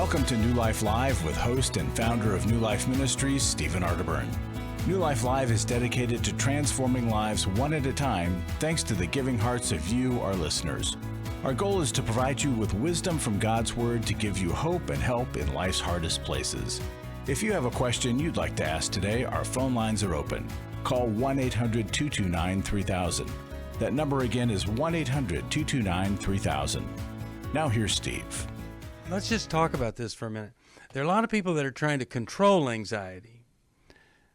Welcome to New Life Live with host and founder of New Life Ministries, Stephen Arterburn. New Life Live is dedicated to transforming lives one at a time, thanks to the giving hearts of you, our listeners. Our goal is to provide you with wisdom from God's Word to give you hope and help in life's hardest places. If you have a question you'd like to ask today, our phone lines are open. Call 1-800-229-3000. That number again is 1-800-229-3000. Now here's Steve. Let's just talk about this for a minute. There are a lot of people that are trying to control anxiety,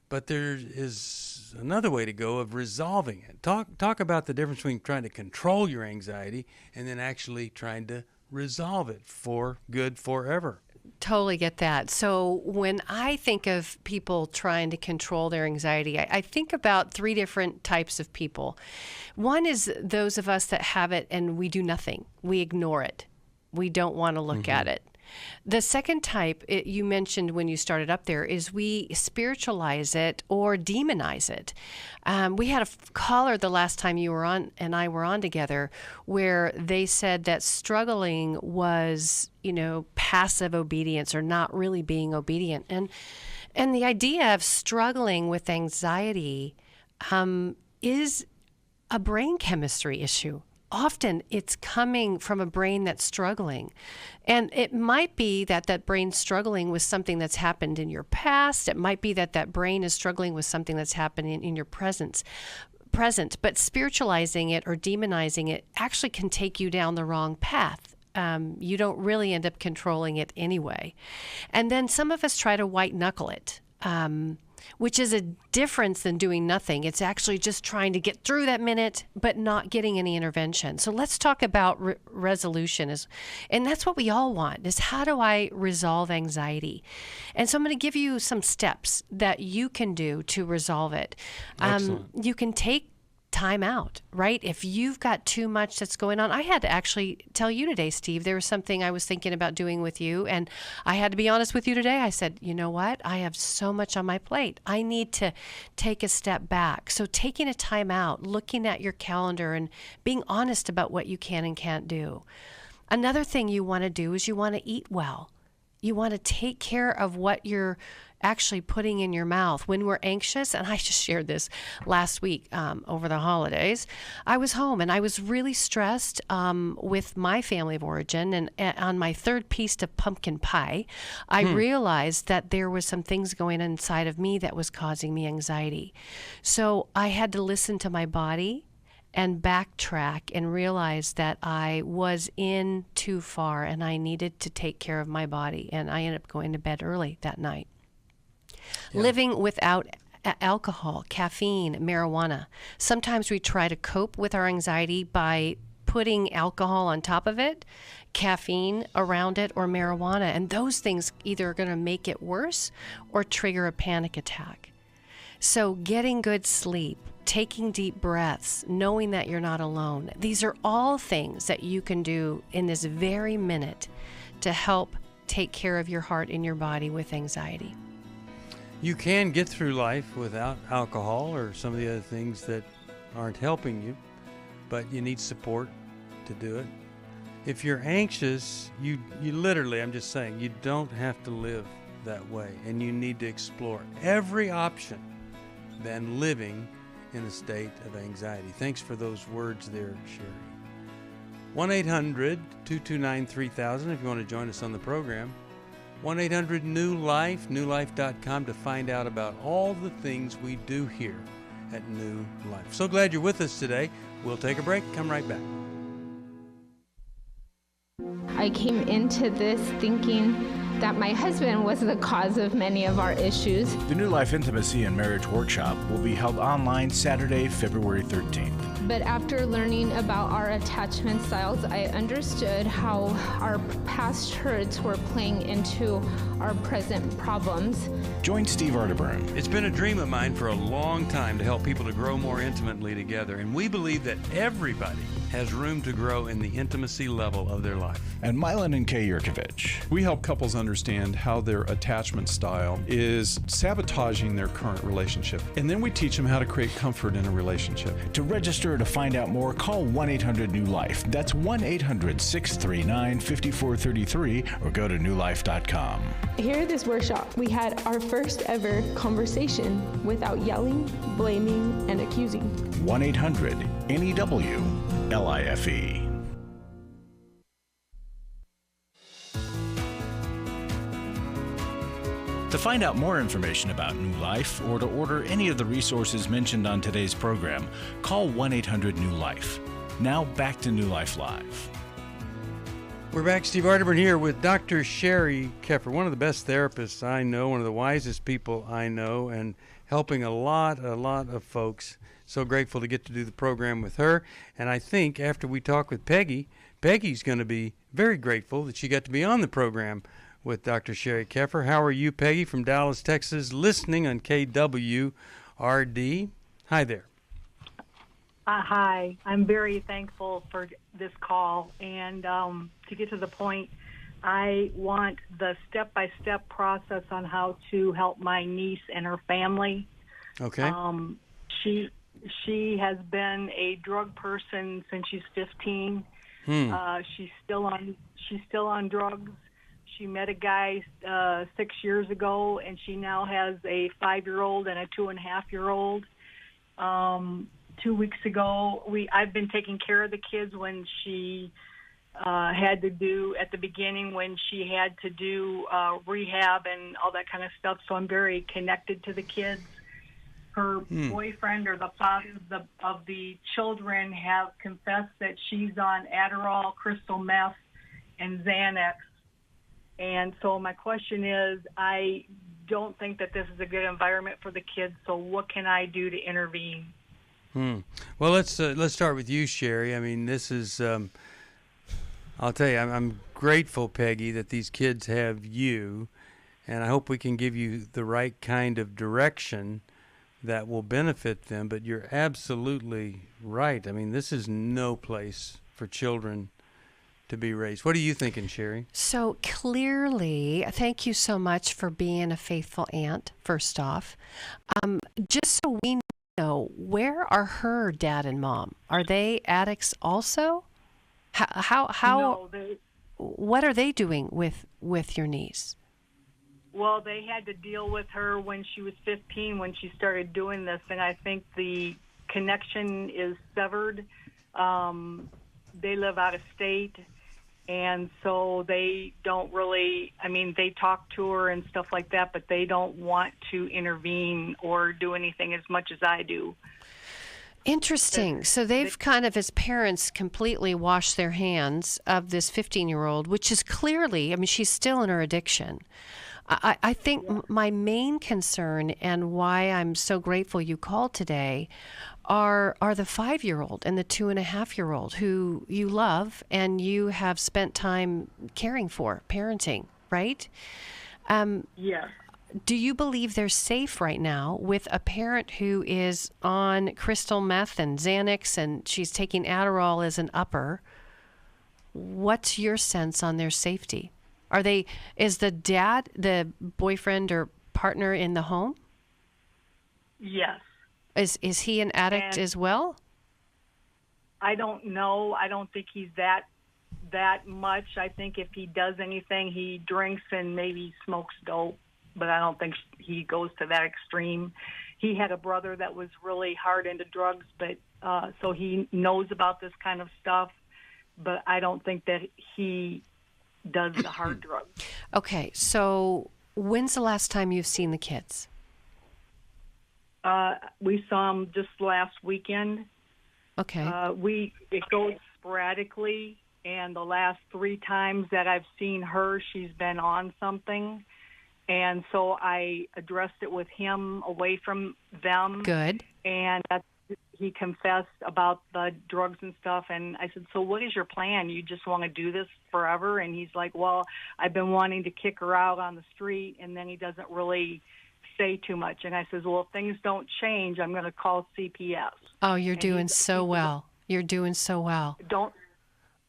but there is another way to go of resolving it. Talk about the difference between trying to control your anxiety and then actually trying to resolve it for good forever. Totally get that. So when I think of people trying to control their anxiety, I think about three different types of people. One is those of us that have it and we do nothing. We ignore it. We don't want to look at it. The second type, you mentioned when you started up there, is we spiritualize it or demonize it. We had a caller the last time you were on and I were on together where they said that struggling was, passive obedience or not really being obedient. And the idea of struggling with anxiety is a brain chemistry issue. Often it's coming from a brain that's struggling. And it might be that brain's struggling with something that's happened in your past. It might be that brain is struggling with something that's happening in your present. But spiritualizing it or demonizing it actually can take you down the wrong path. You don't really end up controlling it anyway. And then some of us try to white knuckle it. Which is a difference than doing nothing. It's actually just trying to get through that minute, but not getting any intervention. So let's talk about resolution. And that's what we all want, is how do I resolve anxiety? And so I'm going to give you some steps that you can do to resolve it. You can take time out, right? If you've got too much that's going on. I had to actually tell you today, Steve, there was something I was thinking about doing with you, and I had to be honest with you today. I said, you know what? I have so much on my plate. I need to take a step back. So taking a time out, looking at your calendar and being honest about what you can and can't do. Another thing you want to do is you want to eat well. You want to take care of what you're actually putting in your mouth. When we're anxious, and I just shared this last week over the holidays, I was home and I was really stressed with my family of origin. And on my third piece of pumpkin pie, I realized that there was some things going on inside of me that was causing me anxiety. So I had to listen to my body and backtrack and realize that I was in too far and I needed to take care of my body. And I ended up going to bed early that night. Yeah. Living without alcohol, caffeine, marijuana. Sometimes we try to cope with our anxiety by putting alcohol on top of it, caffeine around it, or marijuana. And those things either are going to make it worse or trigger a panic attack. So getting good sleep, taking deep breaths, knowing that you're not alone. These are all things that you can do in this very minute to help take care of your heart and your body with anxiety. You can get through life without alcohol or some of the other things that aren't helping you, but you need support to do it. If you're anxious, you literally, I'm just saying, you don't have to live that way, and you need to explore every option than living in a state of anxiety. Thanks for those words there, Sheri. 1-800-229-3000 if you want to join us on the program. 1-800-NEW-LIFE, newlife.com to find out about all the things we do here at New Life. So glad you're with us today. We'll take a break. Come right back. I came into this thinking that my husband was the cause of many of our issues. The New Life Intimacy and Marriage Workshop will be held online Saturday, February 13th. But after learning about our attachment styles, I understood how our past hurts were playing into our present problems. Join Steve Arterburn. It's been a dream of mine for a long time to help people to grow more intimately together, and we believe that everybody has room to grow in the intimacy level of their life. And Milan and Kay Yurkovich. We help couples understand how their attachment style is sabotaging their current relationship. And then we teach them how to create comfort in a relationship. To register or to find out more, call 1-800-NEW-LIFE. That's 1-800-639-5433 or go to newlife.com. Here at this workshop, we had our first ever conversation without yelling, blaming, and accusing. 1-800-NEW-LIFE. To find out more information about New Life or to order any of the resources mentioned on today's program, call 1-800-NEW-LIFE. Now back to New Life Live. We're back. Steve Arterburn here with Dr. Sheri Keffer, one of the best therapists I know, one of the wisest people I know, and helping a lot of folks. So grateful to get to do the program with her. And I think after we talk with Peggy, Peggy's going to be very grateful that she got to be on the program with Dr. Sheri Keffer. How are you, Peggy, from Dallas, Texas, listening on KWRD? Hi there. Hi. I'm very thankful for this call. And to get to the point, I want the step-by-step process on how to help my niece and her family. Okay. She has been a drug person since she's 15. She's still on drugs. She met a guy 6 years ago, and she now has a 5-year-old and a 2.5-year-old. 2 weeks ago, I've been taking care of the kids when she had to do, at the beginning, when she had to do rehab and all that kind of stuff. So I'm very connected to the kids. Her boyfriend or the father of the children have confessed that she's on Adderall, crystal meth, and Xanax. And so my question is, I don't think that this is a good environment for the kids, so what can I do to intervene? Well, let's start with you, Sheri. I mean, this is, I'll tell you, I'm grateful, Peggy, that these kids have you, and I hope we can give you the right kind of direction that will benefit them. But you're absolutely right. I mean, this is no place for children to be raised. What are you thinking, Sheri? So clearly, thank you so much for being a faithful aunt, first off. Just so we know, where are her dad and mom? Are they addicts also? How No, what are they doing with your niece? well, they had to deal with her when she was 15 when she started doing this, and I think the connection is severed. They live out of state, and so they don't really, I mean, they talk to her and stuff like that, but they don't want to intervene or do anything as much as I do. Interesting. So they've kind of, as parents, completely washed their hands of this 15-year-old, which is clearly, I mean, she's still in her addiction. I think my main concern and why I'm so grateful you called today are the 5-year-old and the 2.5-year-old who you love and you have spent time caring for, parenting, right? Yes. Do you believe they're safe right now with a parent who is on crystal meth and Xanax and she's taking Adderall as an upper? What's your sense on their safety? Is the dad, the boyfriend or partner in the home? Yes. Is he an addict as well? I don't know. I don't think he's that much. I think if he does anything, he drinks and maybe smokes dope, but I don't think he goes to that extreme. He had a brother that was really hard into drugs, but so he knows about this kind of stuff, but I don't think that he does the hard drugs. Okay, so when's the last time you've seen the kids? We saw them just last weekend. Okay. It goes sporadically, and the last 3 times that I've seen her, she's been on something. And so I addressed it with him away from them. Good. And he confessed about the drugs and stuff. And I said, so what is your plan? You just want to do this forever? And he's like, well, I've been wanting to kick her out on the street. And then he doesn't really say too much. And I says, well, if things don't change, I'm going to call CPS. Oh, you're doing so well. You're doing so well. Don't.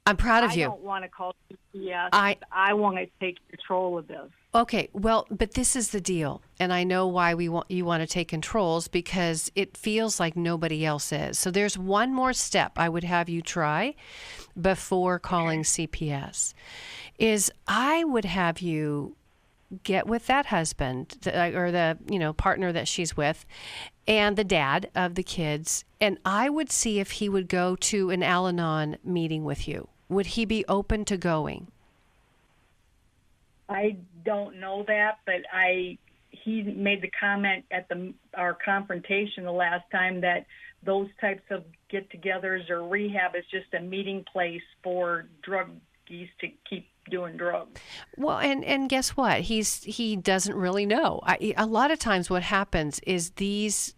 I'm proud of I you. don't want to call CPS. I want to take control of this. Okay, well, but this is the deal, and I know why you want to take controls, because it feels like nobody else is. So there's one more step I would have you try before calling CPS. Is I would have you get with that husband or the partner that she's with, and the dad of the kids, and I would see if he would go to an Al-Anon meeting with you. Would he be open to going? I don't know that, but he made the comment at our confrontation the last time that those types of get-togethers or rehab is just a meeting place for druggies to keep doing drugs. Well, and guess what? He doesn't really know. A lot of times what happens is these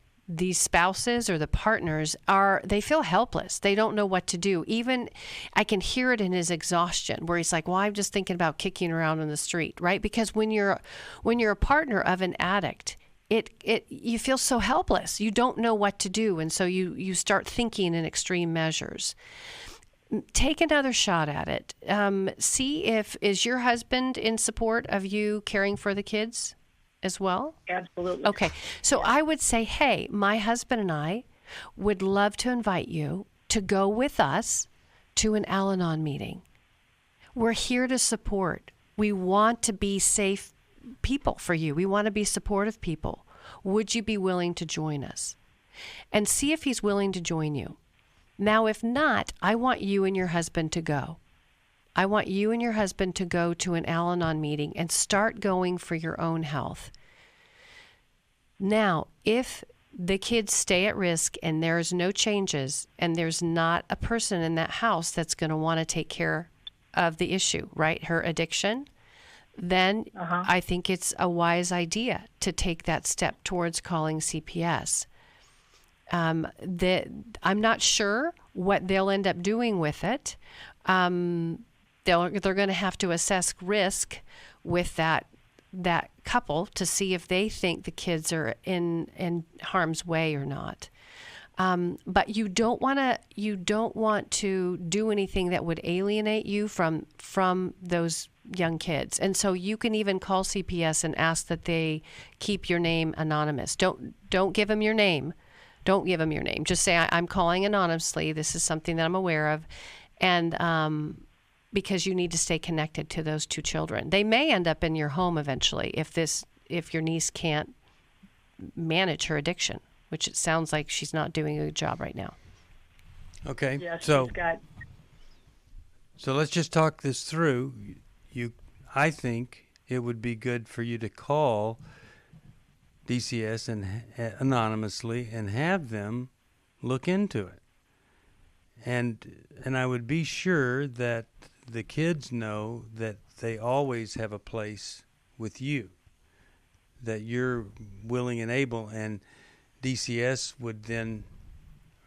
spouses or the partners they feel helpless. They don't know what to do. Even I can hear it in his exhaustion where he's like, well, I'm just thinking about kicking around on the street, right? Because when you're a partner of an addict, you feel so helpless. You don't know what to do. And so you start thinking in extreme measures. Take another shot at it. See is your husband in support of you caring for the kids as well? Absolutely. Okay. So I would say, hey, my husband and I would love to invite you to go with us to an Al-Anon meeting. We're here to support. We want to be safe people for you. We want to be supportive people. Would you be willing to join us? And see if he's willing to join you. Now, if not, I want you and your husband to go. I want you and your husband to go to an Al-Anon meeting and start going for your own health. Now, if the kids stay at risk and there's no changes and there's not a person in that house that's going to want to take care of the issue, right, her addiction, then I think it's a wise idea to take that step towards calling CPS. I'm not sure what they'll end up doing with it. They're going to have to assess risk with that couple to see if they think the kids are in harm's way or not. But you don't want to do anything that would alienate you from those young kids. And so you can even call CPS and ask that they keep your name anonymous. Don't give them your name. Don't give them your name. Just say, I'm calling anonymously. This is something that I'm aware of. And because you need to stay connected to those two children. They may end up in your home eventually if your niece can't manage her addiction, which it sounds like she's not doing a good job right now. Okay. Yeah, so let's just talk this through. I think it would be good for you to call DCS and anonymously and have them look into it. And I would be sure that the kids know that they always have a place with you, that you're willing and able, and DCS would then,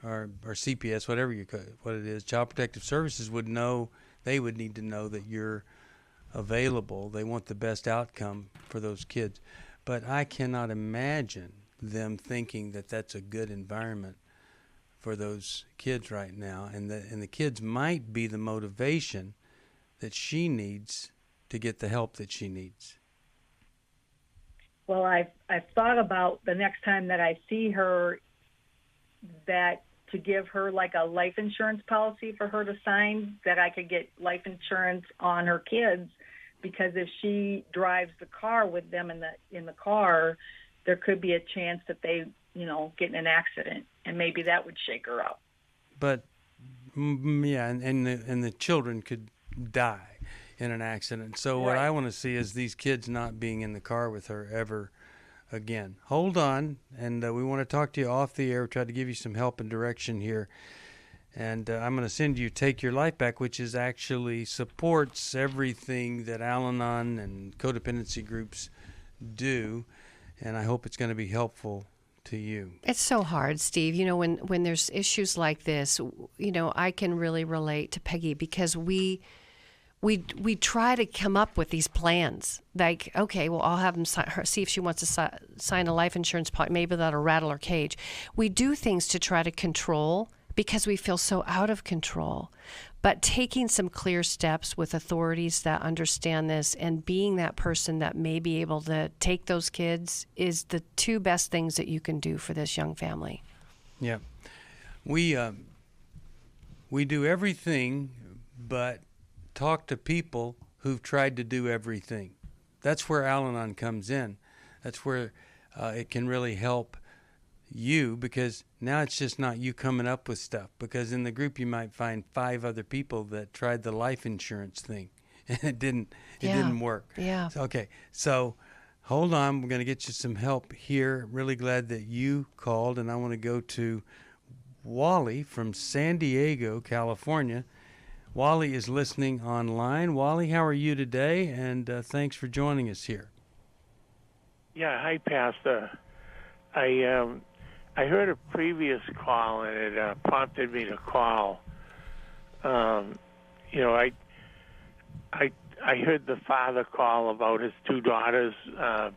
or CPS, what it is, Child Protective Services would know, they would need to know that you're available. They want the best outcome for those kids. But I cannot imagine them thinking that that's a good environment for those kids right now, and the kids might be the motivation that she needs to get the help that she needs. Well, I've thought about the next time that I see her, that to give her like a life insurance policy for her to sign, that I could get life insurance on her kids, because if she drives the car with them in the car, there could be a chance that they get in an accident, and maybe that would shake her up. But yeah, and the children could die in an accident. So what I want to see is these kids not being in the car with her ever again. Hold on, and we want to talk to you off the air, try to give you some help and direction here. And I'm going to send you Take Your Life Back, which is actually supports everything that Al-Anon and codependency groups do, and I hope it's going to be helpful to you. It's so hard, Steve. When there's issues like this, I can really relate to Peggy, because we try to come up with these plans. Like, okay, well, I'll have them see if she wants to sign a life insurance policy. Maybe that'll rattle her cage. We do things to try to control because we feel so out of control. But taking some clear steps with authorities that understand this and being that person that may be able to take those kids is the two best things that you can do for this young family. Yeah. We do everything but talk to people who've tried to do everything. That's where Al-Anon comes in. That's where it can really help you, because now it's just not you coming up with stuff, because in the group you might find 5 other people that tried the life insurance thing and it didn't work. Yeah. Okay, so hold on, we're going to get you some help here. Really glad that you called, and I want to go to Wally from San Diego, California. Wally is listening online. Wally, how are you today? And thanks for joining us here. Yeah, hi, Pastor. I heard a previous call, and it prompted me to call. You know, I heard the father call about his 2 daughters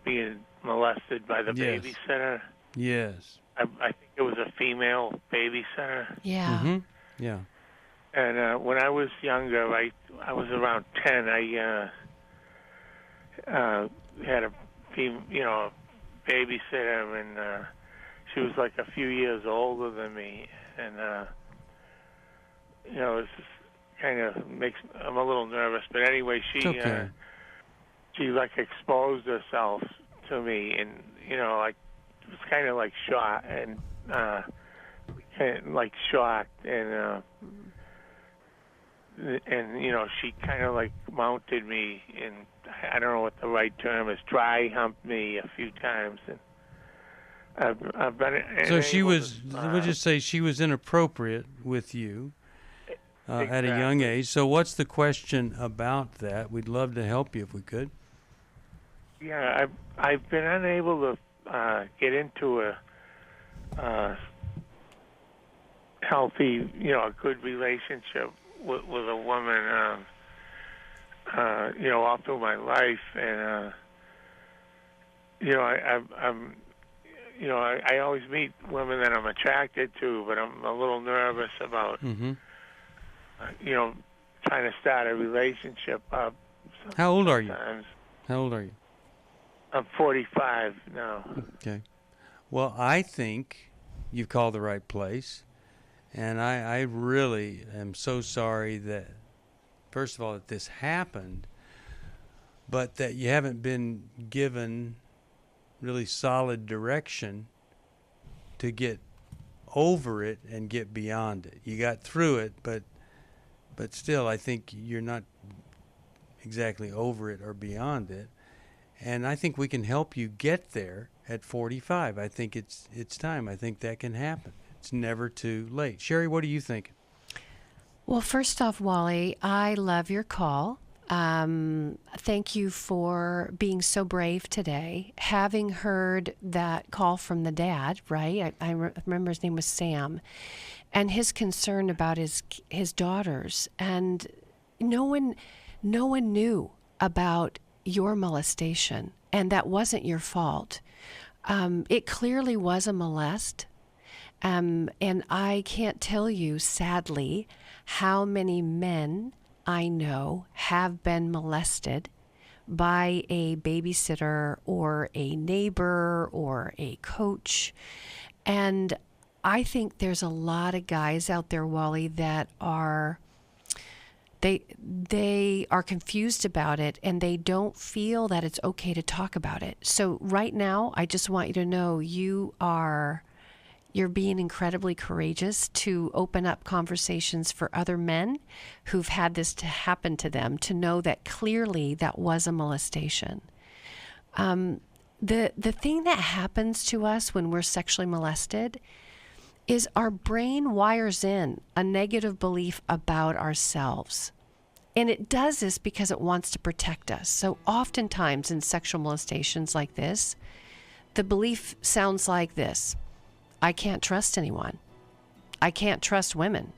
being molested by the babysitter. Yes. I think it was a female babysitter. Yeah. Mm-hmm. Yeah. And when I was younger, I was around 10. I had a babysitter, and she was like a few years older than me, and you know, it's just kind of I'm a little nervous. But anyway, she like exposed herself to me, and you know, like it was kind of like shocked, and and you know, she kind of like mounted me, and I don't know what the right term is, dry humped me a few times, and I've been. So she was. We'll just say she was inappropriate with you at a young age. So what's the question about that? We'd love to help you if we could. Yeah, I've been unable to get into a healthy, you know, a good relationship with a woman, you know, all through my life, and you know, I'm, you know, I always meet women that I'm attracted to, but I'm a little nervous about, you know, trying to start a relationship up. How old are you? How old are you? I'm 45 now. Okay. Well, I think you've called the right place. And I really am so sorry that, first of all, that this happened, but that you haven't been given really solid direction to get over it and get beyond it. You got through it, but still, I think you're not exactly over it or beyond it. And I think we can help you get there at 45. I think it's time. I think that can happen. It's never too late. Sheri, what do you think? Well, first off, Wally, I love your call. Thank you for being so brave today. Having heard that call from the dad, right? I remember his name was Sam, and his concern about his daughters. And no one knew about your molestation, and that wasn't your fault. It clearly was a molest. And I can't tell you, sadly, how many men I know have been molested by a babysitter or a neighbor or a coach. And I think there's a lot of guys out there, Wally, that are they are confused about it, and they don't feel that it's okay to talk about it. So right now, I just want you to know you're being incredibly courageous to open up conversations for other men who've had this to happen to them, to know that clearly that was a molestation. The thing that happens to us when we're sexually molested is our brain wires in a negative belief about ourselves. And it does this because it wants to protect us. So oftentimes in sexual molestations like this, the belief sounds like this: I can't trust anyone. I can't trust women.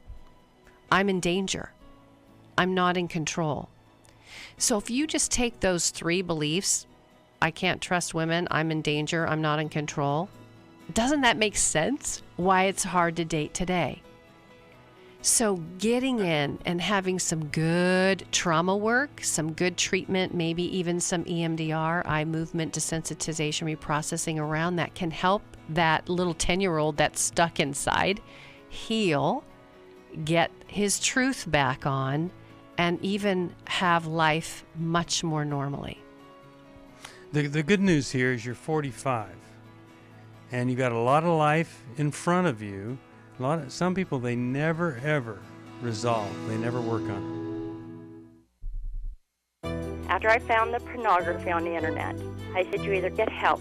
I'm in danger. I'm not in control. So if you just take those 3 beliefs, I can't trust women, I'm in danger, I'm not in control, doesn't that make sense why it's hard to date today? So getting in and having some good trauma work, some good treatment, maybe even some EMDR, eye movement desensitization reprocessing around that can help that little 10-year-old that's stuck inside heal, get his truth back on, and even have life much more normally. The good news here is you're 45, and you got a lot of life in front of you. Some people, they never ever resolve. They never work on it. After I found the pornography on the internet, I said, you either get help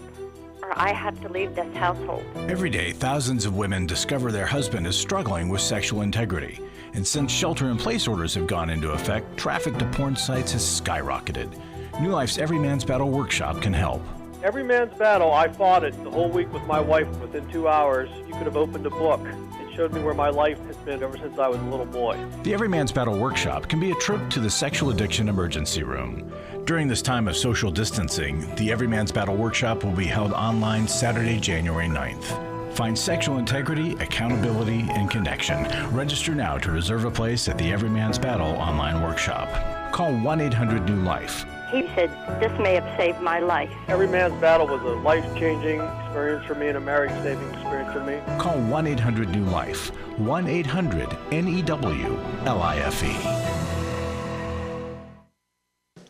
or I have to leave this household. Every day, thousands of women discover their husband is struggling with sexual integrity. And since shelter-in-place orders have gone into effect, traffic to porn sites has skyrocketed. New Life's Every Man's Battle workshop can help. Every Man's Battle, I fought it the whole week with my wife. Within 2 hours, you could have opened a book. It showed me where my life has been ever since I was a little boy. The Every Man's Battle workshop can be a trip to the sexual addiction emergency room. During this time of social distancing, the Every Man's Battle workshop will be held online Saturday, January 9th. Find sexual integrity, accountability, and connection. Register now to reserve a place at the Every Man's Battle online workshop. Call 1-800-NEW-LIFE. He said, this may have saved my life. Every Man's Battle was a life-changing experience for me and a marriage-saving experience for me. Call 1-800-NEW-LIFE. 1-800-NEWLIFE.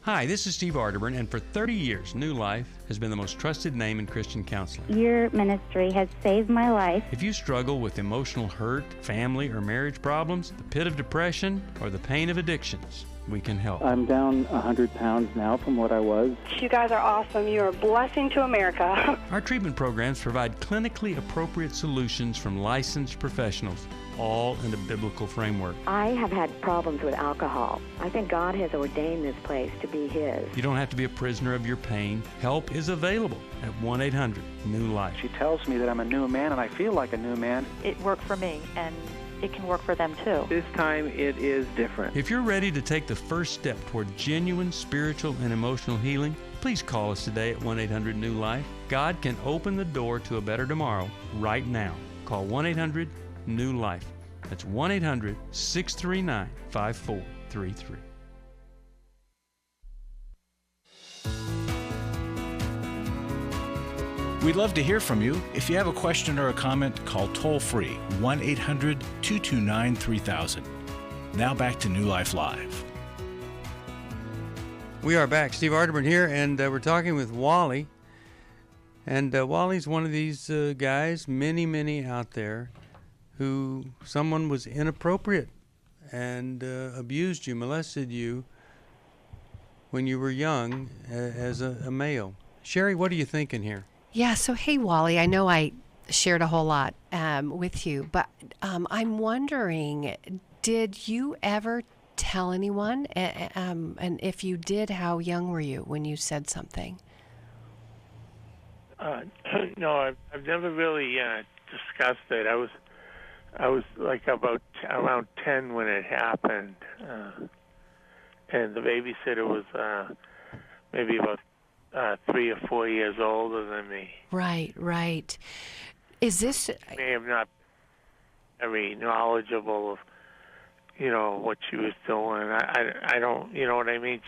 Hi, this is Steve Arterburn, and for 30 years, New Life has been the most trusted name in Christian counseling. Your ministry has saved my life. If you struggle with emotional hurt, family or marriage problems, the pit of depression, or the pain of addictions, we can help. I'm down 100 pounds now from what I was. You guys are awesome. You're a blessing to America. Our treatment programs provide clinically appropriate solutions from licensed professionals, all in a biblical framework. I have had problems with alcohol. I think God has ordained this place to be His. You don't have to be a prisoner of your pain. Help is available at 1-800-NEW-LIFE. She tells me that I'm a new man, and I feel like a new man. It worked for me, and it can work for them too. This time it is different. If you're ready to take the first step toward genuine spiritual and emotional healing, please call us today at 1-800-NEW-LIFE. God can open the door to a better tomorrow right now. Call 1-800-NEW-LIFE. That's 1-800-639-5433. We'd love to hear from you. If you have a question or a comment, call toll-free 1-800-229-3000. Now back to New Life Live. We are back. Steve Arterburn here, and we're talking with Wally. And Wally's one of these guys, many out there, who someone was inappropriate and abused you, molested you when you were young as a male. Sheri, what are you thinking here? Yeah, so hey, Wally, I know I shared a whole lot with you, but I'm wondering, did you ever tell anyone? And if you did, how young were you when you said something? No, I've never really discussed it. I was like about around 10 when it happened, and the babysitter was maybe about 3 or 4 years older than me. Right. Is this... I may have not very knowledgeable of, what she was doing. I don't, you know what I mean?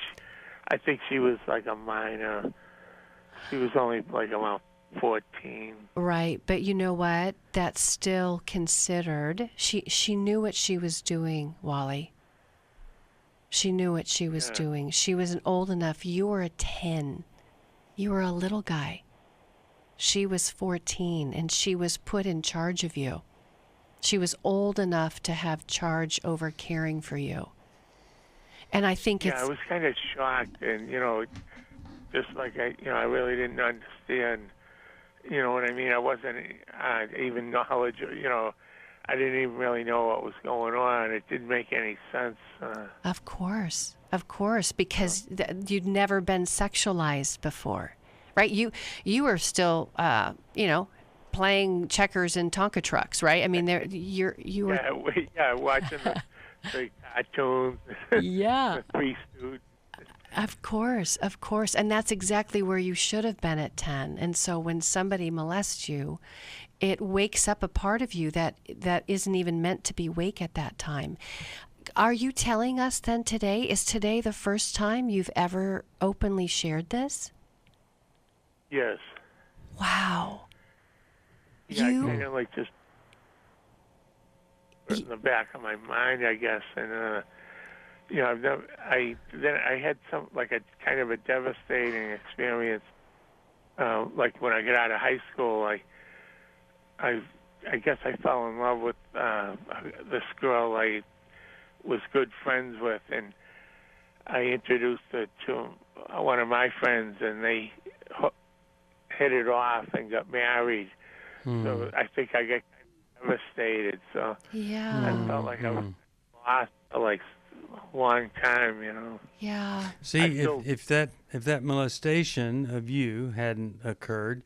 I think she was like a minor. She was only like around 14. Right, but you know what? That's still considered. She knew what she was doing, Wally. She knew what she was doing. She was old enough. You were a 10. You were a little guy. She was 14, and she was put in charge of you. She was old enough to have charge over caring for you. And I think it's... Yeah, I was kind of shocked, and, just like I really didn't understand, you know what I mean? I wasn't even knowledgeable, I didn't even really know what was going on. It didn't make any sense. Of course, because you'd never been sexualized before, right? You were still, playing checkers in Tonka trucks, right? I mean, you were. Yeah, watching the cartoons. Yeah. The Three Stooges. Of course, and that's exactly where you should have been at 10. And so when somebody molests you, it wakes up a part of you that isn't even meant to be awake at that time. Are you telling us then today, is today the first time you've ever openly shared this? Yes. Wow. Yeah, I kind of like just in the back of my mind, I guess, and I had some like a kind of a devastating experience. Like when I got out of high school, I guess I fell in love with this girl I was good friends with, and I introduced her to one of my friends, and they hit it off and got married. So I think I got kind of devastated. So I felt like I was lost for like a long time, Yeah. See, if that molestation of you hadn't occurred,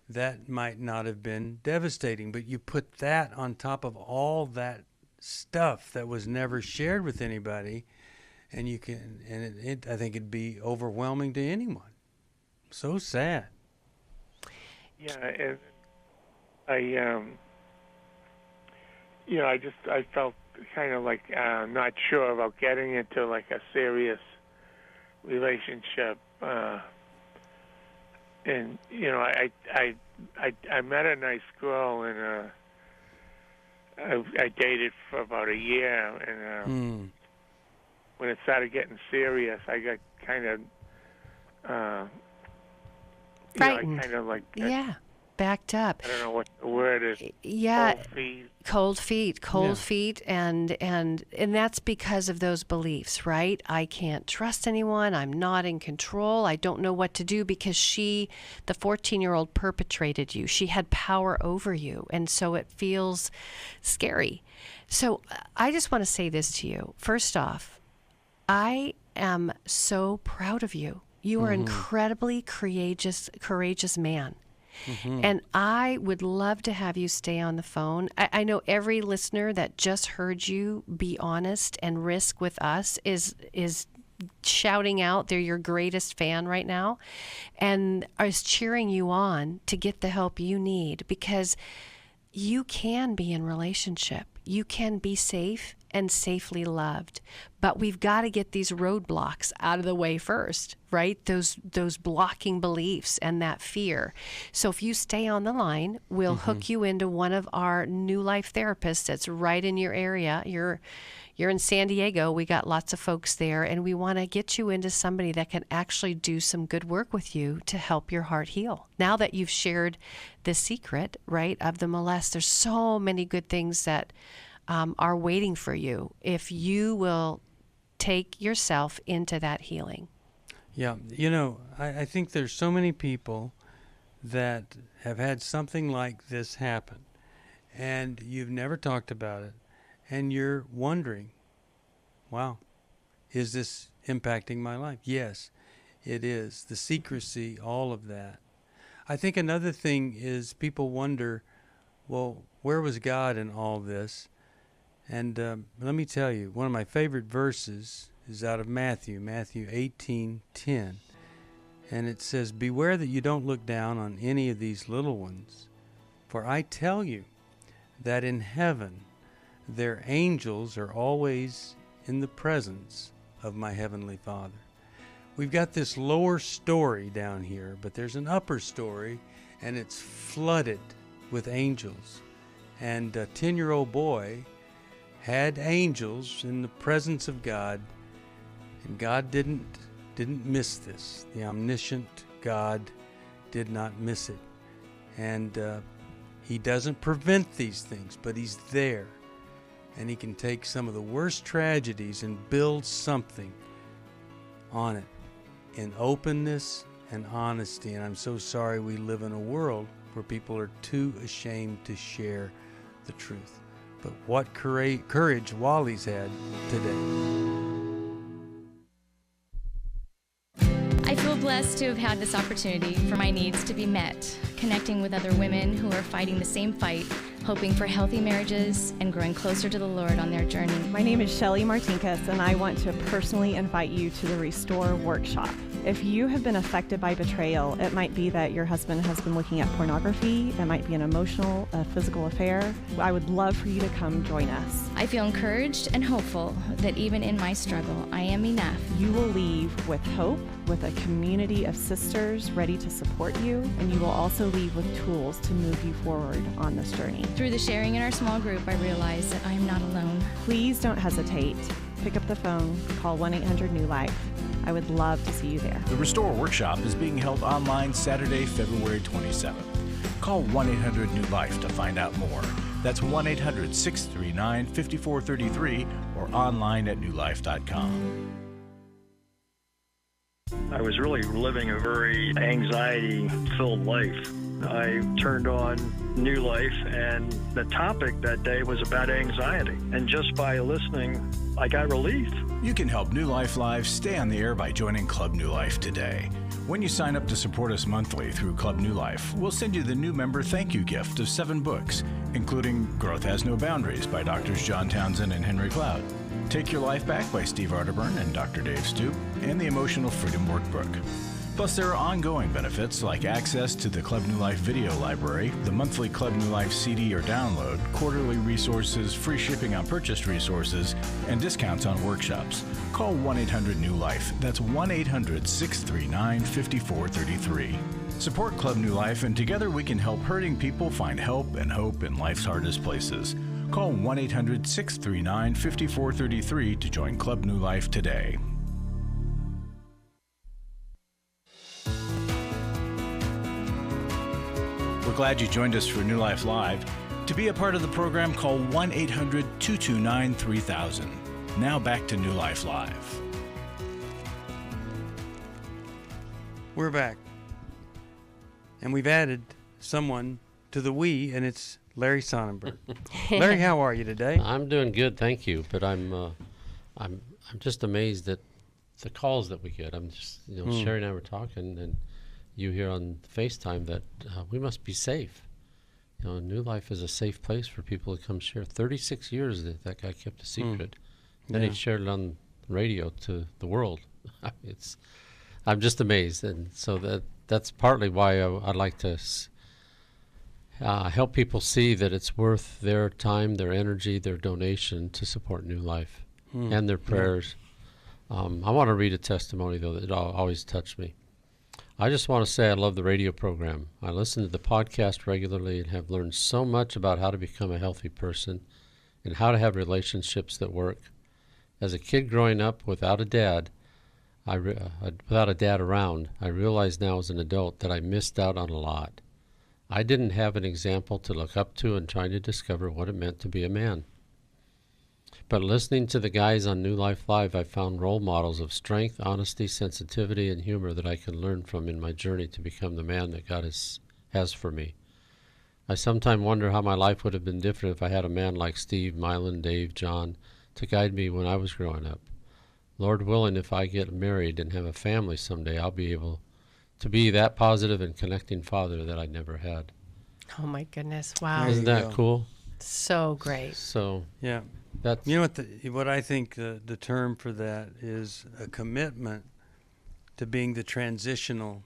that might not have been devastating. But you put that on top of all that stuff that was never shared with anybody, and I think it'd be overwhelming to anyone. So sad. Yeah, and I felt kind of like not sure about getting into like a serious relationship, and I met a nice girl, and I dated for about a year, and when it started getting serious, I got kind of frightened. I kind of like backed up. I don't know what the word is. Yeah, cold feet, and that's because of those beliefs, right? I can't trust anyone. I'm not in control. I don't know what to do because the 14-year-old, perpetrated you. She had power over you, and so it feels scary. So I just want to say this to you. First off, I am so proud of you. You are an incredibly courageous man. And I would love to have you stay on the phone. I know every listener that just heard you be honest and risk with us is shouting out they're your greatest fan right now and is cheering you on to get the help you need, because you can be in relationship. You can be safe and safely loved. But we've got to get these roadblocks out of the way first, right? Those blocking beliefs and that fear. So if you stay on the line, we'll hook you into one of our New Life therapists that's right in your area. You're in San Diego. We got lots of folks there, and we want to get you into somebody that can actually do some good work with you to help your heart heal. Now that you've shared the secret, right, of the molest, there's so many good things that are waiting for you if you will take yourself into that healing. Yeah, I think there's so many people that have had something like this happen, and you've never talked about it, and you're wondering, wow, is this impacting my life? Yes, it is. The secrecy, all of that. I think another thing is people wonder, well, where was God in all this? And let me tell you, one of my favorite verses is out of Matthew 18:10. And it says, "Beware that you don't look down on any of these little ones, for I tell you that in heaven their angels are always in the presence of my heavenly Father." We've got this lower story down here, but there's an upper story, and it's flooded with angels. And a 10-year-old boy had angels in the presence of God, and God didn't miss this. The omniscient God did not miss it. And he doesn't prevent these things, but he's there. And he can take some of the worst tragedies and build something on it in openness and honesty. And I'm so sorry we live in a world where people are too ashamed to share the truth. But what courage Wally's had today. I feel blessed to have had this opportunity for my needs to be met, connecting with other women who are fighting the same fight, hoping for healthy marriages and growing closer to the Lord on their journey. My name is Sheri Martinkus, and I want to personally invite you to the Restore Workshop. If you have been affected by betrayal, it might be that your husband has been looking at pornography. It might be an emotional, physical affair. I would love for you to come join us. I feel encouraged and hopeful that even in my struggle, I am enough. You will leave with hope, with a community of sisters ready to support you, and you will also leave with tools to move you forward on this journey. Through the sharing in our small group, I realize that I am not alone. Please don't hesitate. Pick up the phone, call 1-800-NEW-LIFE. I would love to see you there. The Restore Workshop is being held online Saturday, February 27th. Call 1-800-NEW-LIFE to find out more. That's 1-800-639-5433 or online at newlife.com. I was really living a very anxiety-filled life. I turned on New Life, and the topic that day was about anxiety. And just by listening, I got relief. You can help New Life Live stay on the air by joining Club New Life today. When you sign up to support us monthly through Club New Life, we'll send you the new member thank you gift of 7 books, including Growth Has No Boundaries by Drs. John Townsend and Henry Cloud, Take Your Life Back by Steve Arterburn and Dr. Dave Stoop, and the Emotional Freedom Workbook. Plus, there are ongoing benefits like access to the Club New Life video library, the monthly Club New Life CD or download, quarterly resources, free shipping on purchased resources, and discounts on workshops. Call 1-800-NEW-LIFE. That's 1-800-639-5433. Support Club New Life, and together we can help hurting people find help and hope in life's hardest places. Call 1-800-639-5433 to join Club New Life today. We're glad you joined us for New Life Live. To be a part of the program, call 1-800-229-3000. Now back to New Life Live. We're back. And we've added someone to the we, and it's Larry Sonnenberg. Larry, how are you today? I'm doing good, thank you. But I'm just amazed at the calls that we get. I'm just, Sheri and I were talking, and you hear on FaceTime that we must be safe. New Life is a safe place for people to come share. 36 years that guy kept a secret. Then he shared it on the radio to the world. I'm just amazed, and so that's partly why I'd like to help people see that it's worth their time, their energy, their donation to support New Life and their prayers. I want to read a testimony, though, that always touched me. I just want to say I love the radio program. I listen to the podcast regularly and have learned so much about how to become a healthy person and how to have relationships that work. As a kid growing up without a dad, around, I realize now as an adult that I missed out on a lot. I didn't have an example to look up to in trying to discover what it meant to be a man. But listening to the guys on New Life Live, I found role models of strength, honesty, sensitivity, and humor that I can learn from in my journey to become the man that God has for me. I sometimes wonder how my life would have been different if I had a man like Steve, Mylan, Dave, John to guide me when I was growing up. Lord willing, if I get married and have a family someday, I'll be able to be that positive and connecting father that I never had. Oh, my goodness. Wow. Isn't that cool? So great. So, yeah. That's, what I think the term for that is a commitment to being the transitional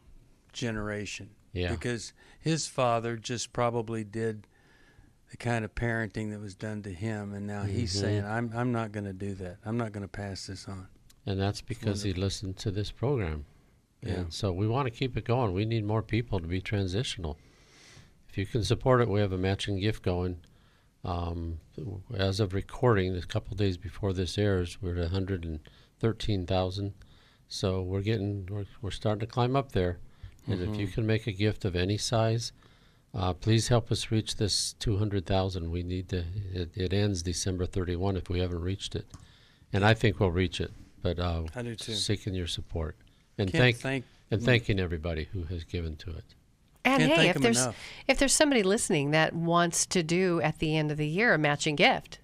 generation. Yeah. Because his father just probably did the kind of parenting that was done to him, and now he's saying, I'm not going to do that. I'm not going to pass this on. And that's because he listened to this program. Yeah. And so we want to keep it going. We need more people to be transitional. If you can support it, we have a matching gift going. As of recording, a couple of days before this airs, we're at 113,000. So we're starting to climb up there. And if you can make a gift of any size, please help us reach this 200,000. We need to. It ends December 31 if we haven't reached it, and I think we'll reach it. But I do too. Seeking your support and thanking everybody who has given to it. And hey, if there's somebody listening that wants to do at the end of the year a matching gift,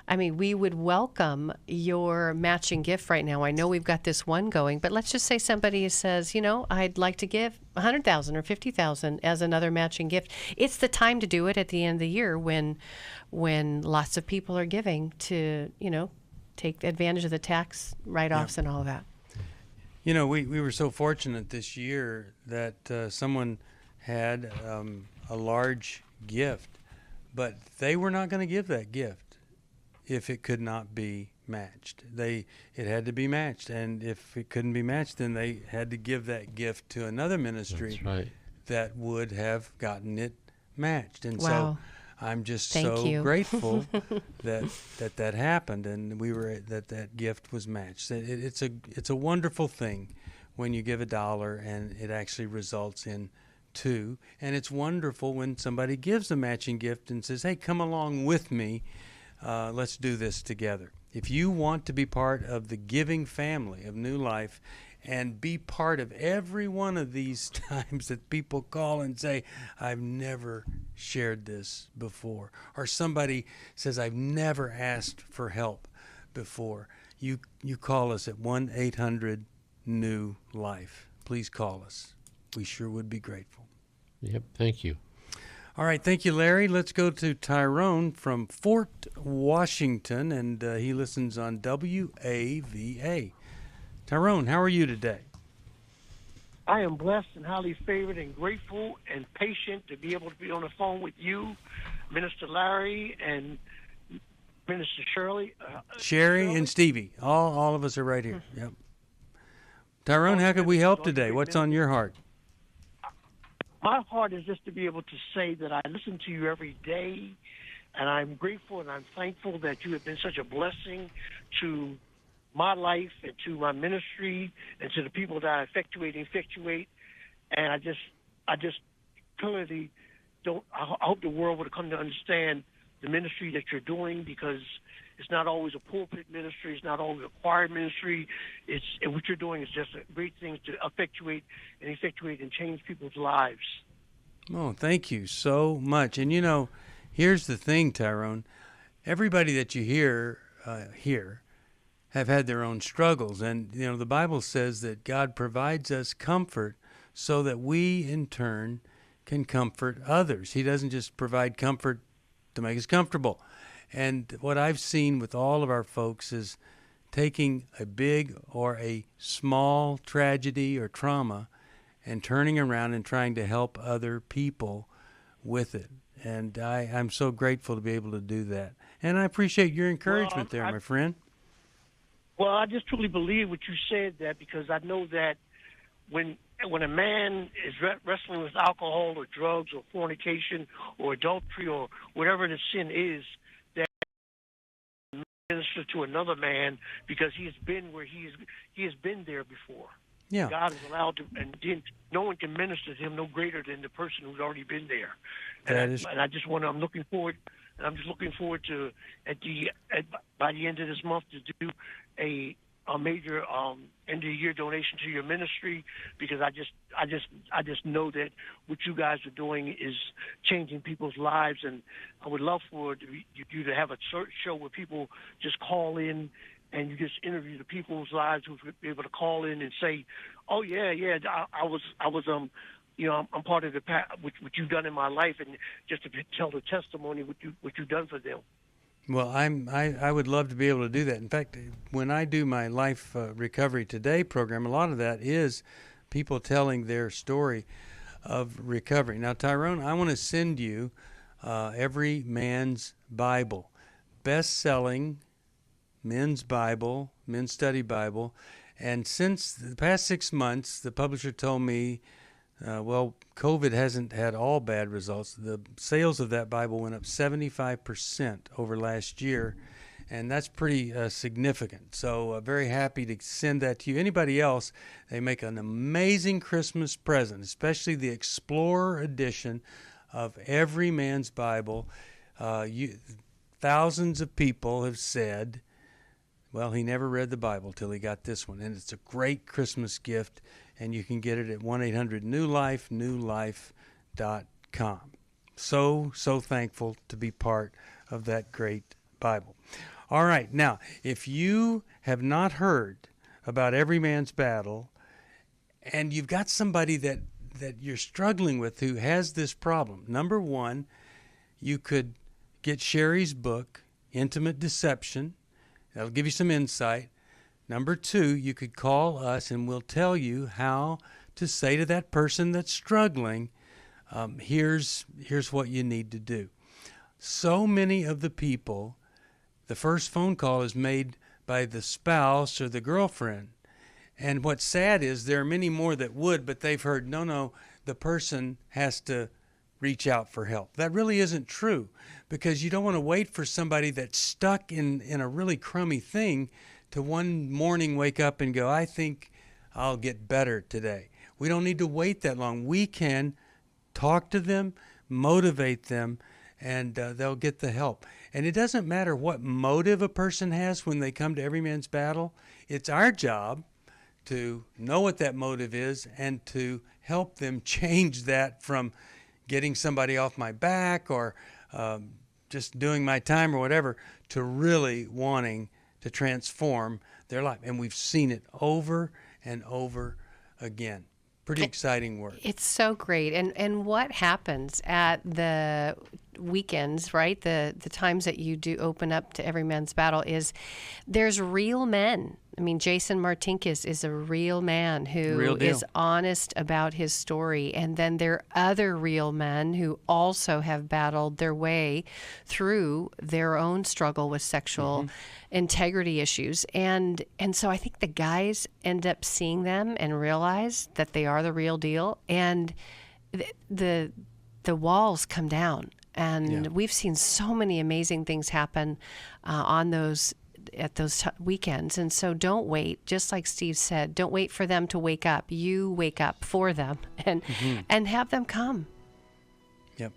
I mean, we would welcome your matching gift right now. I know we've got this one going, but let's just say somebody says, I'd like to give $100,000 or $50,000 as another matching gift. It's the time to do it at the end of the year when lots of people are giving to, take advantage of the tax write-offs and all of that. You know, we were so fortunate this year that someone had a large gift, but they were not going to give that gift if it could not be matched. It had to be matched, and if it couldn't be matched, then they had to give that gift to another ministry. That's right. That would have gotten it matched. And Wow. so I'm just Thank so you. grateful that happened, and that gift was matched. It's a wonderful thing when you give $1 and it actually results in $2, and it's wonderful when somebody gives a matching gift and says, "Hey, come along with me. Let's do this together." If you want to be part of the giving family of New Life and be part of every one of these times that people call and say, "I've never shared this before," or somebody says, "I've never asked for help before," you call us at 1-800-NEW-LIFE. Please call us. We sure would be grateful. Yep, thank you. All right, thank you, Larry. Let's go to Tyrone from Fort Washington, and he listens on WAVA. Tyrone, how are you today? I am blessed and highly favored and grateful and patient to be able to be on the phone with you, Minister Larry, and Minister Shirley. Sheri and Stevie. All of us are right here. Yep. Tyrone, how could we help today? What's on your heart? My heart is just to be able to say that I listen to you every day, and I'm grateful and I'm thankful that you have been such a blessing to my life and to my ministry and to the people that I effectuate. And I just clearly don't. I hope the world would come to understand the ministry that you're doing, because it's not always a pulpit ministry. It's not always a choir ministry. And what you're doing is just a great thing to effectuate and change people's lives. Oh, thank you so much. And, you know, here's the thing, Tyrone. Everybody that you hear here have had their own struggles. And, you know, the Bible says that God provides us comfort so that we, in turn, can comfort others. He doesn't just provide comfort to make us comfortable. And what I've seen with all of our folks is taking a big or a small tragedy or trauma and turning around and trying to help other people with it. And I'm so grateful to be able to do that. And I appreciate your encouragement my friend. Well, I just truly believe what you said, that because I know that when a man is wrestling with alcohol or drugs or fornication or adultery or whatever the sin is, that minister to another man because he has been where he has been there before. Yeah. God is allowed to, and no one can minister to him no greater than the person who's already been there. I'm looking forward to by the end of this month to do a major end of the year donation to your ministry, because I just know that what you guys are doing is changing people's lives, and I would love for you to have a show where people just call in and you just interview the people's lives who would be able to call in and say, "Oh yeah, I was I'm part of what you've done in my life," and just to tell the testimony what you've done for them. Well, I would love to be able to do that. In fact, when I do my Life Recovery Today program, a lot of that is people telling their story of recovery. Now, Tyrone, I want to send you Every Man's Bible, best-selling men's Bible, men's study Bible. And since the past 6 months, the publisher told me, COVID hasn't had all bad results. The sales of that Bible went up 75% over last year, and that's pretty significant. So very happy to send that to you. Anybody else, they make an amazing Christmas present, especially the Explorer edition of Every Man's Bible. Thousands of people have said, well, he never read the Bible till he got this one, and it's a great Christmas gift. And you can get it at 1-800-NEW-LIFE, newlife.com. So thankful to be part of that great Bible. All right, now, if you have not heard about Every Man's Battle, and you've got somebody that you're struggling with who has this problem, number one, you could get Sheri's book, Intimate Deception. That'll give you some insight. Number 2, you could call us and we'll tell you how to say to that person that's struggling, here's what you need to do. So many of the people, the first phone call is made by the spouse or the girlfriend. And what's sad is there are many more that would, but they've heard, no, the person has to reach out for help. That really isn't true, because you don't want to wait for somebody that's stuck in a really crummy thing to one morning wake up and go, I think I'll get better today. We don't need to wait that long. We can talk to them, motivate them, and they'll get the help. And it doesn't matter what motive a person has when they come to Every Man's Battle. It's our job to know what that motive is and to help them change that from getting somebody off my back or just doing my time or whatever to really wanting to transform their life. And we've seen it over and over again. Pretty exciting work. It's so great. And what happens at the weekends, right? The times that you do open up to Every Man's Battle is there's real men. I mean, Jason Martinkus is a real man who is honest about his story. And then there are other real men who also have battled their way through their own struggle with sexual integrity issues. And so I think the guys end up seeing them and realize that they are the real deal. And the walls come down. And we've seen so many amazing things happen at those weekends. And so don't wait. Just like Steve said, don't wait for them to wake up. You wake up for them and have them come. Yep.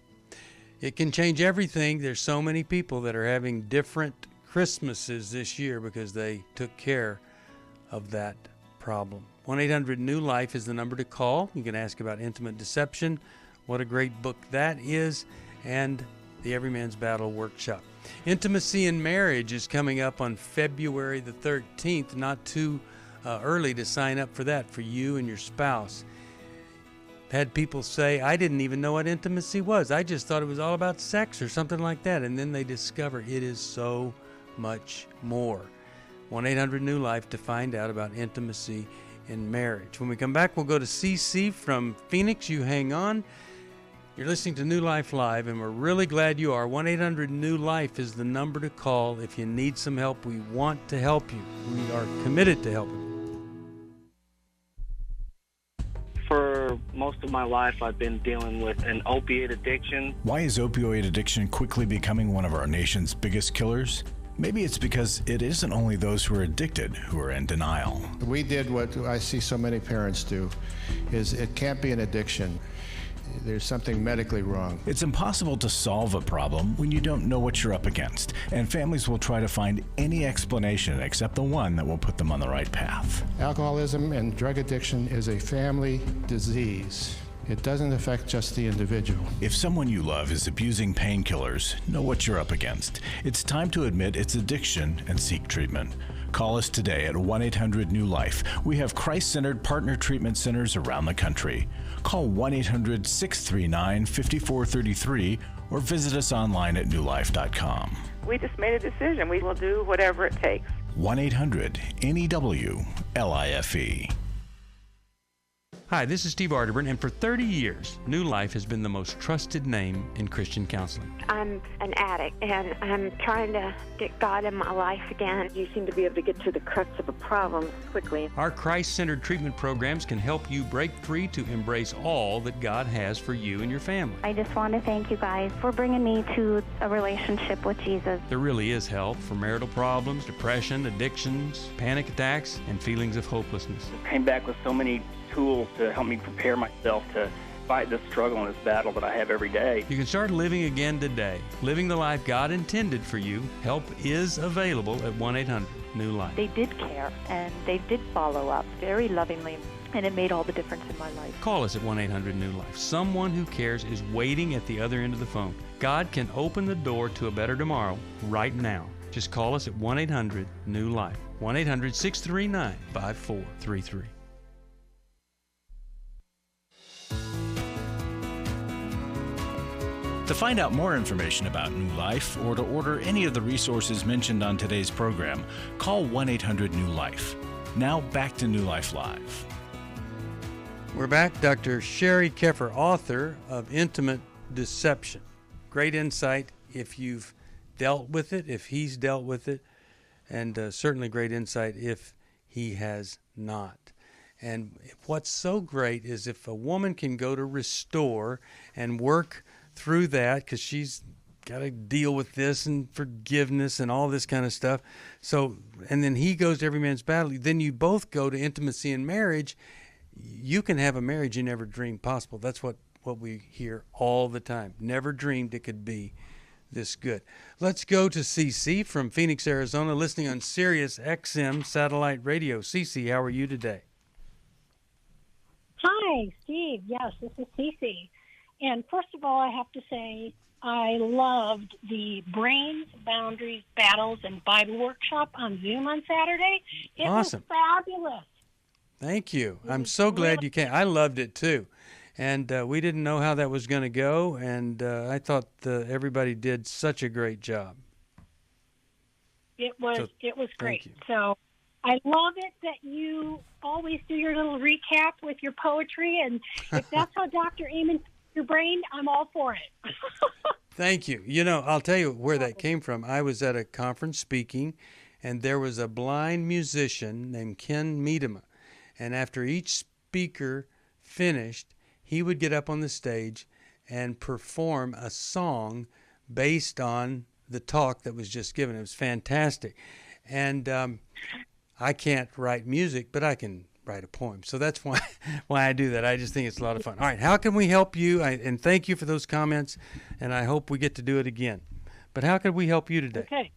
It can change everything. There's so many people that are having different Christmases this year because they took care of that problem. 1-800-NEW-LIFE is the number to call. You can ask about intimate deception. What a great book that is. And the Every Man's Battle workshop. Intimacy in Marriage is coming up on February the 13th. Not too early to sign up for that for you and your spouse. Had people say, I didn't even know what intimacy was. I just thought it was all about sex or something like that. And then they discover it is so much more. 1-800-NEW-LIFE to find out about intimacy in marriage. When we come back, we'll go to CC from Phoenix. You hang on. You're listening to New Life Live, and we're really glad you are. 1-800-NEW-LIFE is the number to call if you need some help. We want to help you. We are committed to helping you. For most of my life, I've been dealing with an opiate addiction. Why is opioid addiction quickly becoming one of our nation's biggest killers? Maybe it's because it isn't only those who are addicted who are in denial. We did what I see so many parents do, is it can't be an addiction. There's something medically wrong. It's impossible to solve a problem when you don't know what you're up against, and families will try to find any explanation except the one that will put them on the right path. Alcoholism and drug addiction is a family disease. It doesn't affect just the individual. If someone you love is abusing painkillers, know what you're up against. It's time to admit it's addiction and seek treatment. Call us today at 1-800-NEW-LIFE. We have Christ-centered partner treatment centers around the country. Call 1-800-639-5433 or visit us online at newlife.com. We just made a decision. We will do whatever it takes. 1-800-NEW-LIFE. Hi, this is Steve Arterburn, and for 30 years, New Life has been the most trusted name in Christian counseling. I'm an addict, and I'm trying to get God in my life again. You seem to be able to get to the crux of a problem quickly. Our Christ-centered treatment programs can help you break free to embrace all that God has for you and your family. I just want to thank you guys for bringing me to a relationship with Jesus. There really is help for marital problems, depression, addictions, panic attacks, and feelings of hopelessness. I came back with so many tools to help me prepare myself to fight this struggle and this battle that I have every day. You can start living again today, living the life God intended for you. Help is available at 1-800-NEW-LIFE. They did care, and they did follow up very lovingly, and it made all the difference in my life. Call us at 1-800-NEW-LIFE. Someone who cares is waiting at the other end of the phone. God can open the door to a better tomorrow right now. Just call us at 1-800-NEW-LIFE. 1-800-639-5433. To find out more information about New Life or to order any of the resources mentioned on today's program, call 1-800-NEW-LIFE. Now back to New Life Live. We're back. Dr. Sheri Keffer, author of Intimate Deception. Great insight if you've dealt with it, if he's dealt with it, and certainly great insight if he has not. And what's so great is if a woman can go to Restore and work through that, because she's got to deal with this and forgiveness and all this kind of stuff. So, and then he goes to Every Man's Battle. Then you both go to intimacy and marriage. You can have a marriage you never dreamed possible. That's what we hear all the time. Never dreamed it could be this good. Let's go to CC from Phoenix, Arizona, listening on Sirius XM satellite radio. CC, how are you today? Hi, Steve. Yes, this is CC. And first of all, I have to say I loved the Brains, Boundaries, Battles, and Bible Workshop on Zoom on Saturday. It Awesome. was fabulous. Thank you. I'm so glad you came. I loved it too. And we didn't know how that was going to go, and I thought everybody did such a great job. It was great. So I love it that you always do your little recap with your poetry, and if that's how Dr. Amen your brain, I'm all for it. Thank you. You know, I'll tell you where that came from. I was at a conference speaking, and there was a blind musician named Ken Miedema, and after each speaker finished, he would get up on the stage and perform a song based on the talk that was just given. It was fantastic. And I can't write music, but I can write a poem. So that's why I do that. I just think it's a lot of fun. All right, how can we help you? And thank you for those comments, and I hope we get to do it again. But how can we help you today?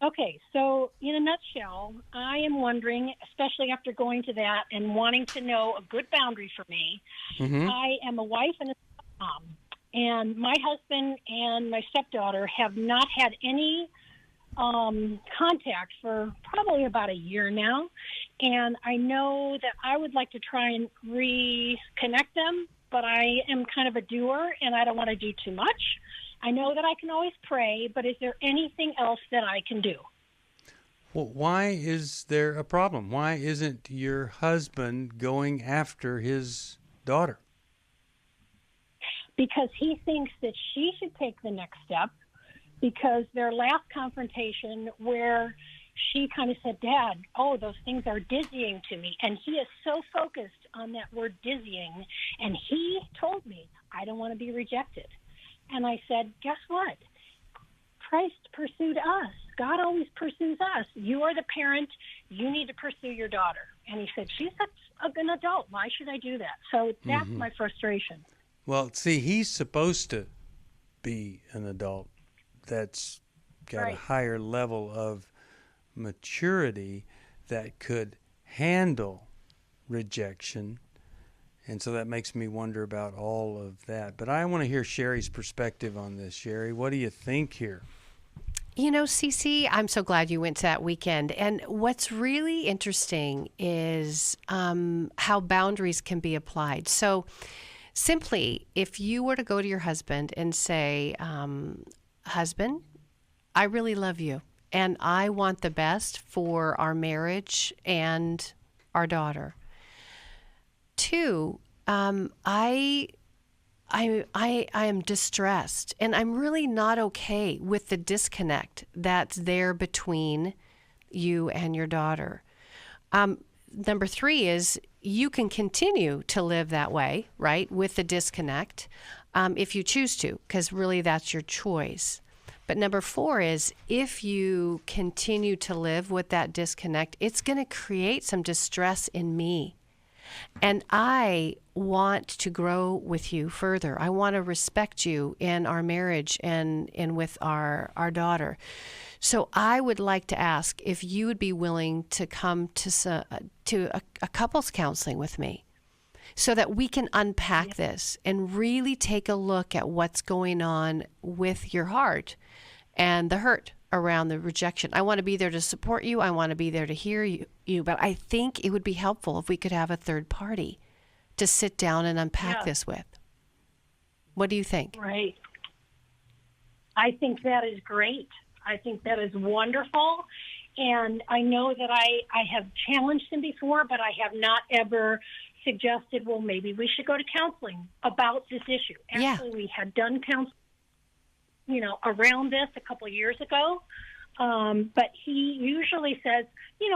Okay, so in a nutshell, I am wondering, especially after going to that and wanting to know a good boundary for me, I am a wife and a stepmom, and my husband and my stepdaughter have not had any contact for probably about a year now, and I know that I would like to try and reconnect them, but I am kind of a doer, and I don't want to do too much. I know that I can always pray, but is there anything else that I can do? Well, why is there a problem? Why isn't your husband going after his daughter? Because he thinks that she should take the next step, because their last confrontation where she kind of said, Dad, those things are dizzying to me. And he is so focused on that word dizzying. And he told me, I don't want to be rejected. And I said, guess what? Christ pursued us. God always pursues us. You are the parent. You need to pursue your daughter. And he said, she's an adult. Why should I do that? So that's my frustration. Well, see, he's supposed to be an adult that's got a higher level of maturity that could handle rejection. And so that makes me wonder about all of that. But I want to hear Sheri's perspective on this. Sheri, what do you think here? You know, Cece, I'm so glad you went to that weekend. And what's really interesting is how boundaries can be applied. So simply, if you were to go to your husband and say, husband, I really love you, and I want the best for our marriage and our daughter. 2, I am distressed, and I'm really not okay with the disconnect that's there between you and your daughter. Number 3 is you can continue to live that way, right, with the disconnect if you choose to, because really that's your choice. But number 4 is if you continue to live with that disconnect, it's going to create some distress in me. And I want to grow with you further. I want to respect you in our marriage and with our daughter. So I would like to ask if you would be willing to come to a couples counseling with me so that we can unpack this and really take a look at what's going on with your heart and the hurt around the rejection. I want to be there to support you. I want to be there to hear you. But I think it would be helpful if we could have a third party to sit down and unpack this with. What do you think? Right. I think that is great. I think that is wonderful. And I know that I have challenged him before, but I have not ever suggested, well, maybe we should go to counseling about this issue. Actually, we had done counseling, around this a couple of years ago. But he usually says,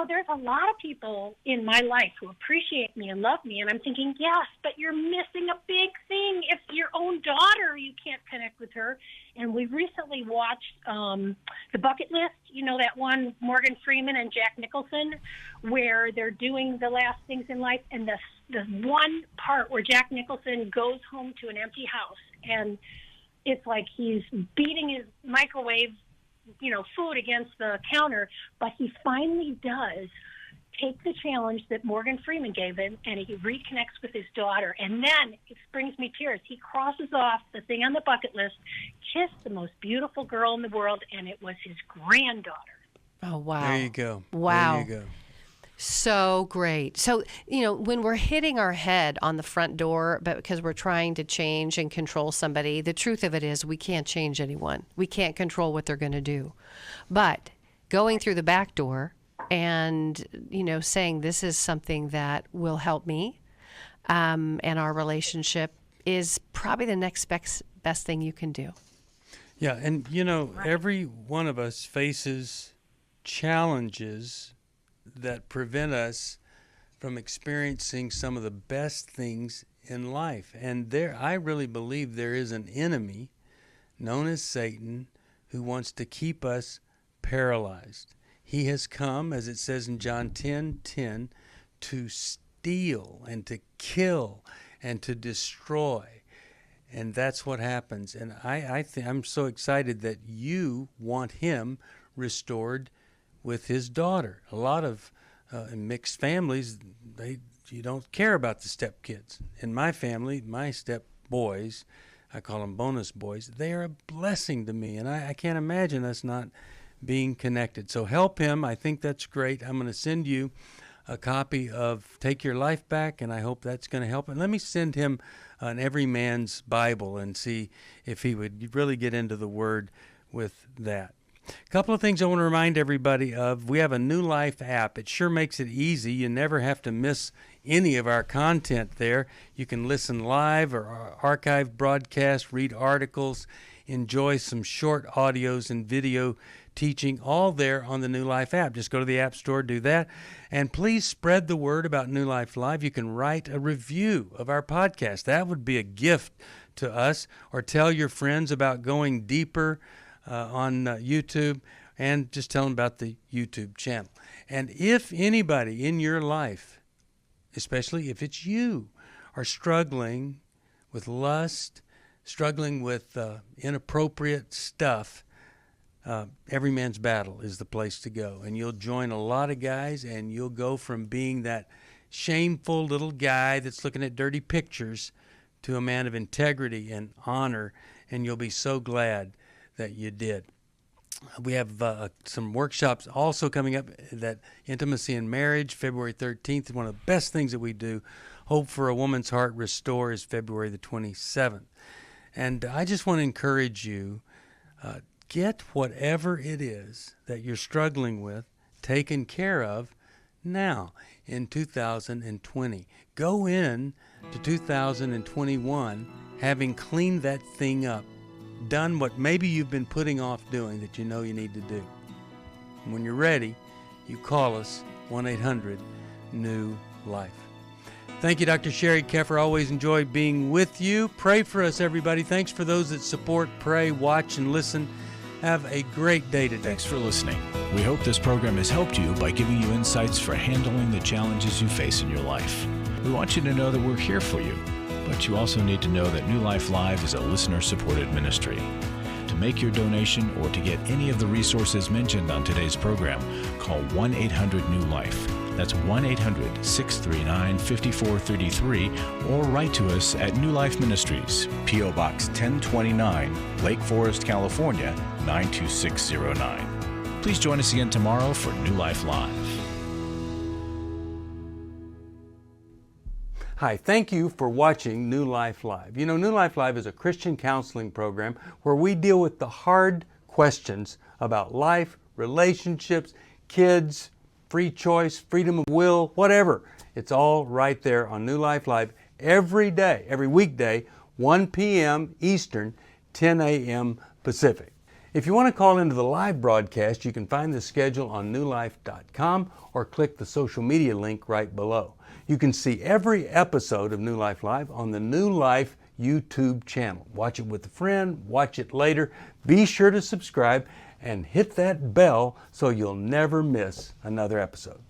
there's a lot of people in my life who appreciate me and love me. And I'm thinking, yes, but you're missing a big thing. If your own daughter, you can't connect with her. And we recently watched The Bucket List, that one, Morgan Freeman and Jack Nicholson, where they're doing the last things in life. And the one part where Jack Nicholson goes home to an empty house, and it's like he's beating his microwave food against the counter, but he finally does take the challenge that Morgan Freeman gave him, and he reconnects with his daughter. And then it brings me tears. He crosses off the thing on the bucket list, kissed the most beautiful girl in the world, and it was his granddaughter. Oh, wow. There you go. Wow. There you go. So great. So, when we're hitting our head on the front door, but because we're trying to change and control somebody, the truth of it is we can't change anyone. We can't control what they're going to do. But going through the back door and, saying this is something that will help me and our relationship is probably the next best thing you can do. Yeah. And, every one of us faces challenges that prevent us from experiencing some of the best things in life. And I really believe there is an enemy known as Satan who wants to keep us paralyzed. He has come, as it says in John 10:10, to steal and to kill and to destroy. And that's what happens. And I'm so excited that you want him restored with his daughter. A lot of in mixed families, you don't care about the stepkids. In my family, my step boys, I call them bonus boys, they are a blessing to me, and I can't imagine us not being connected. So help him. I think that's great. I'm going to send you a copy of Take Your Life Back, and I hope that's going to help. And let me send him an Every Man's Bible and see if he would really get into the Word with that. A couple of things I want to remind everybody of. We have a New Life app. It sure makes it easy. You never have to miss any of our content there. You can listen live or archive broadcasts, read articles, enjoy some short audios and video teaching, all there on the New Life app. Just go to the App Store, do that. And please spread the word about New Life Live. You can write a review of our podcast. That would be a gift to us. Or tell your friends about going deeper on YouTube, and just tell them about the YouTube channel. And if anybody in your life, especially if it's you, are struggling with lust, struggling with inappropriate stuff, Every Man's Battle is the place to go. And you'll join a lot of guys, and you'll go from being that shameful little guy that's looking at dirty pictures to a man of integrity and honor, and you'll be so glad that you did. We have some workshops also coming up. That Intimacy in Marriage, February 13th, is one of the best things that we do. Hope for a Woman's Heart Restore is February the 27th. And I just want to encourage you, get whatever it is that you're struggling with taken care of now in 2020. Go in to 2021 having cleaned that thing up, done what maybe you've been putting off doing that you know you need to do. And when you're ready, you call us, 1-800-NEW-LIFE. Thank you, Dr. Sheri Keffer. Always enjoy being with you. Pray for us, everybody. Thanks for those that support, pray, watch, and listen. Have a great day today. Thanks for listening. We hope this program has helped you by giving you insights for handling the challenges you face in your life. We want you to know that we're here for you, but you also need to know that New Life Live is a listener-supported ministry. To make your donation or to get any of the resources mentioned on today's program, call 1-800-NEW-LIFE. That's 1-800-639-5433, or write to us at New Life Ministries, P.O. Box 1029, Lake Forest, California, 92609. Please join us again tomorrow for New Life Live. Hi, thank you for watching New Life Live. You know, New Life Live is a Christian counseling program where we deal with the hard questions about life, relationships, kids, free choice, freedom of will, whatever. It's all right there on New Life Live every day, every weekday, 1 p.m. Eastern, 10 a.m. Pacific. If you want to call into the live broadcast, you can find the schedule on newlife.com or click the social media link right below. You can see every episode of New Life Live on the New Life YouTube channel. Watch it with a friend, watch it later. Be sure to subscribe and hit that bell so you'll never miss another episode.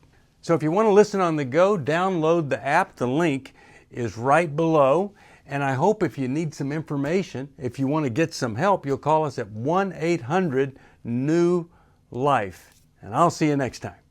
So if you want to listen on the go, download the app. The link is right below. And I hope if you need some information, if you want to get some help, you'll call us at 1-800-NEW-LIFE. And I'll see you next time.